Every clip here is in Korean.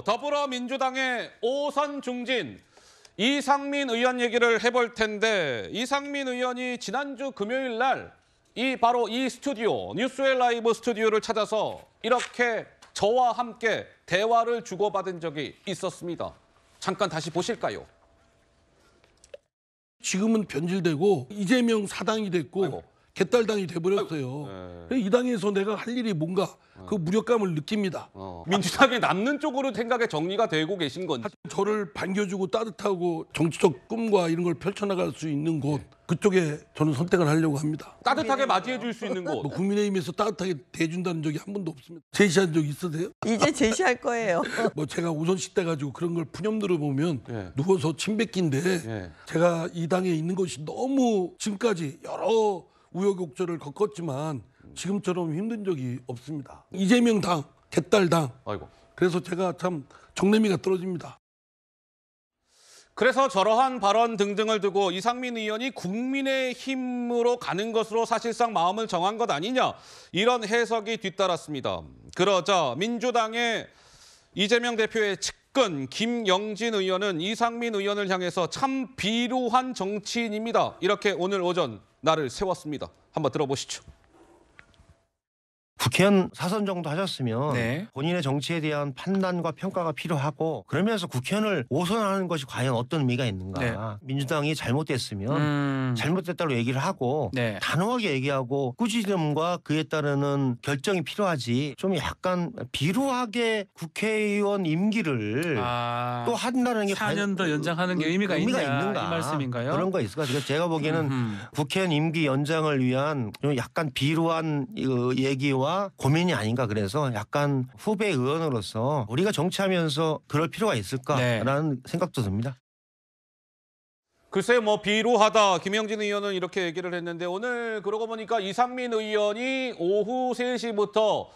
더불어민주당의 오선 중진 이상민 의원 얘기를 해볼 텐데, 이상민 의원이 지난주 금요일 날 바로 이 스튜디오, 뉴스웰 라이브 스튜디오를 찾아서 이렇게 저와 함께 대화를 주고받은 적이 있었습니다. 잠깐 다시 보실까요? 지금은 변질되고 이재명 사당이 됐고 아이고. 개딸당이 돼버렸어요. 이 당에서 내가 할 일이 뭔가 그 무력감을 느낍니다. 민주당에 남는 쪽으로 생각에 정리가 되고 계신 건지. 저를 반겨주고 따뜻하고 정치적 꿈과 이런 걸 펼쳐나갈 수 있는 곳, 그쪽에 저는 선택을 하려고 합니다. 따뜻하게 맞이해 줄 수 있는 곳. 뭐 국민의힘에서 따뜻하게 대해준다는 적이 한 번도 없습니다. 제시한 적 있으세요? 이제 제시할 거예요. 뭐 제가 우선식 돼가지고 그런 걸 푸념들어 보면 예. 누워서 침 뱉기인데 예. 제가 이 당에 있는 것이 너무 지금까지 여러 우여곡절을 겪었지만 지금처럼 힘든 적이 없습니다. 이재명 당, 개딸 당. 아이고. 그래서 제가 참 정내미가 떨어집니다. 그래서 저러한 발언 등등을 두고 이상민 의원이 국민의힘으로 가는 것으로 사실상 마음을 정한 것 아니냐, 이런 해석이 뒤따랐습니다. 그러자 민주당의 이재명 대표의 측근 김영진 의원은 이상민 의원을 향해서 참 비루한 정치인입니다, 이렇게 오늘 오전 날을 세웠습니다. 한번 들어보시죠. 국회의원 사선 정도 하셨으면 네. 본인의 정치에 대한 판단과 평가가 필요하고, 그러면서 국회의원을 오선하는 것이 과연 어떤 의미가 있는가. 네. 민주당이 잘못됐으면 잘못됐다고 얘기를 하고 네. 단호하게 얘기하고 꾸짖음과 그에 따르는 결정이 필요하지, 좀 약간 비루하게 국회의원 임기를 또 한다는 게 4년 더 연장하는 게 의미가 있냐, 있는가, 이 말씀인가요? 그런 거 있을까? 제가 보기에는 국회의원 임기 연장을 위한 좀 약간 비루한 얘기와 고민이 아닌가. 그래서 약간 후배 의원으로서 우리가 정치하면서 그럴 필요가 있을까라는 생각도 듭니다. 글쎄 뭐 비루하다, 김영진 의원은 이렇게 얘기를 했는데, 오늘 그러고 보니까 이상민 의원이 오후 3시부터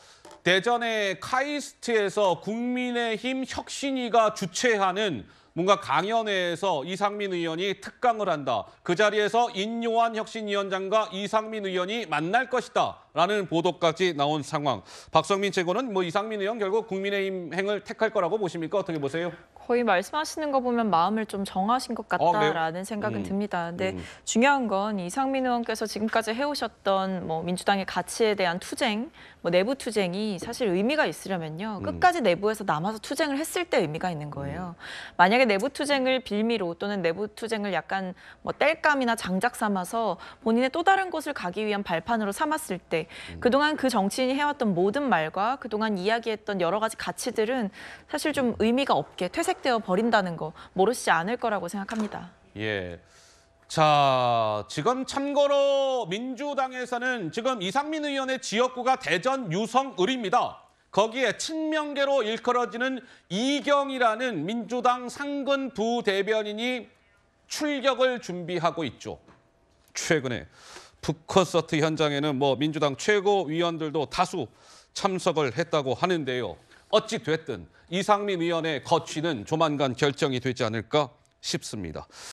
대전의 카이스트에서 국민의힘 혁신위가 주최하는 뭔가 강연회에서 이상민 의원이 특강을 한다, 그 자리에서 인요한 혁신위원장과 이상민 의원이 만날 것이다 라는 보도까지 나온 상황. 박성민 최고는 뭐 이상민 의원 결국 국민의힘 행을 택할 거라고 보십니까? 어떻게 보세요? 거의 말씀하시는 거 보면 마음을 좀 정하신 것 같다라는 생각은 듭니다. 근데 중요한 건 이상민 의원께서 지금까지 해오셨던 뭐 민주당의 가치에 대한 투쟁, 뭐 내부 투쟁이 사실 의미가 있으려면요, 끝까지 내부에서 남아서 투쟁을 했을 때 의미가 있는 거예요. 만약에 내부 투쟁을 빌미로, 또는 내부 투쟁을 약간 뭐 땔감이나 장작 삼아서 본인의 또 다른 곳을 가기 위한 발판으로 삼았을 때, 그동안 그 정치인이 해왔던 모든 말과 그동안 이야기했던 여러 가지 가치들은 사실 좀 의미가 없게 퇴색되어 버린다는 거 모르시지 않을 거라고 생각합니다. 예. 자, 지금 참고로 민주당에서는 지금 이상민 의원의 지역구가 대전 유성을입니다. 거기에 친명계로 일컬어지는 이경이라는 민주당 상근 부대변인이 출격을 준비하고 있죠. 최근에 북콘서트 현장에는 뭐 민주당 최고위원들도 다수 참석을 했다고 하는데요. 어찌 됐든 이상민 의원의 거취는 조만간 결정이 되지 않을까 싶습니다.